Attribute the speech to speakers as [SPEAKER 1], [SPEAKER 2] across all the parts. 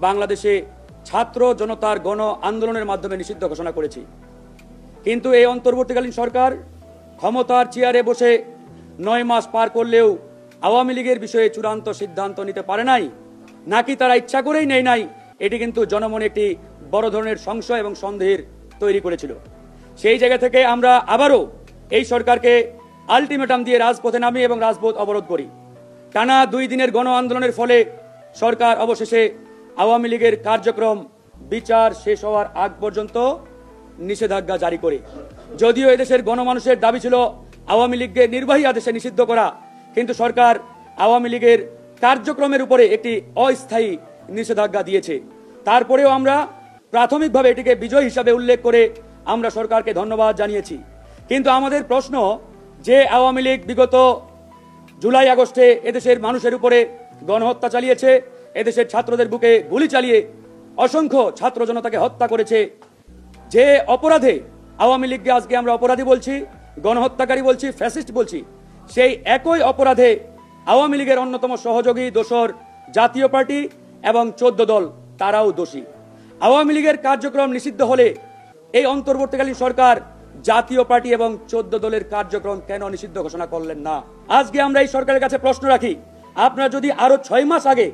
[SPEAKER 1] বাংলাদেশে ছাত্র জনতার গণ আন্দোলনের মাধ্যমে নিষিদ্ধ ঘোষণা করেছি। কিন্তু এই অন্তর্বর্তীকালীন সরকার ক্ষমতার চেয়ারে বসে 9 মাস পার করলেও আওয়ামী লীগের বিষয়ে চূড়ান্ত সিদ্ধান্ত নিতে পারে নাই, নাকি তারা ইচ্ছা করেই নেয় নাই, এটি কিন্তু জনমনে একটি বড় ধরনের সংশয় এবং সন্দেহের তৈরি করেছিল। সেই জায়গা থেকে আমরা আবারও এই সরকারকে আলটিমেটাম দিয়ে রাজপথে নামি এবং রাজপথ অবরোধ করি। টানা 2 দিনের গণ আন্দোলনের ফলে সরকার অবশেষে আওয়ামী লীগের কার্যক্রম বিচার শেষ হওয়ার আগ পর্যন্ত নিষেধাজ্ঞা জারি করে। যদিও এদেশের গণমানুষের দাবি ছিল আওয়ামী লীগকে নির্বাহী আদেশে নিষিদ্ধ করা, কিন্তু সরকার আওয়ামী লীগের কার্যক্রমের উপরে একটি অস্থায়ী নিষেধাজ্ঞা দিয়েছে। তারপরেও আমরা প্রাথমিকভাবে এটিকে বিজয় হিসাবে উল্লেখ করে আমরা সরকারকে ধন্যবাদ জানিয়েছি। কিন্তু আমাদের প্রশ্ন যে আওয়ামী লীগ বিগত জুলাই আগস্টে এদেশের মানুষের উপরে গণহত্যা চালিয়েছে, এদেশের ছাত্রদের বুকে গুলি চালিয়ে অসংখ্য ছাত্র জনতাকে হত্যা করেছে, যে অপরাধে আওয়ামী লীগকে আজকে আমরা অপরাধী বলছি, গণহত্যাকারী বলছি, ফ্যাসিস্ট বলছি, সেই একই অপরাধে আওয়ামী লীগের অন্যতম সহযোগী দোসর জাতীয় পার্টি এবং 14 দল তারাও দোষী। আওয়ামী লীগের কার্যক্রম নিষিদ্ধ হলে এই অন্তর্বর্তীকালীন সরকার জাতীয় পার্টি এবং 14 দলের কার্যক্রম কেন নিষিদ্ধ ঘোষণা করলেন না? আজকে আমরা এই সরকারের কাছে প্রশ্ন রাখি, আপনারা যদি আরো 6 মাস আগে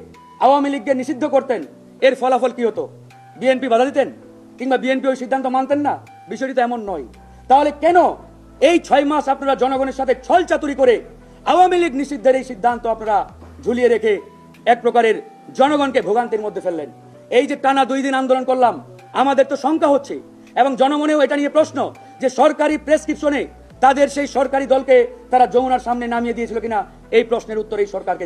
[SPEAKER 1] আওয়ামী লীগকে নিষিদ্ধ করতেন, এর ফলাফল কি হতো? বিএনপি বাধা দিতেন কিংবা বিএনপি ওই সিদ্ধান্ত মানতেন না? বিষয়টি তো এমন নয়। তাহলে কেন এই 6 মাস আপনারা জনগণের সাথে ছল চাতুরি করে আওয়ামী লীগ নিষিদ্ধের এই সিদ্ধান্ত আপনারা ঝুলিয়ে রেখে এক প্রকারের জনগণকে ভোগান্তির মধ্যে ফেললেন? এই যে টানা 2 দিন আন্দোলন করলাম, আমাদের তো শঙ্কা হচ্ছে এবং জনমনেও এটা নিয়ে প্রশ্ন যে সরকারি প্রেসক্রিপশনে তাদের সেই সরকারি দলকে তারা যমুনার সামনে নামিয়ে দিয়েছিল কিনা, এই প্রশ্নের উত্তর এই সরকারকে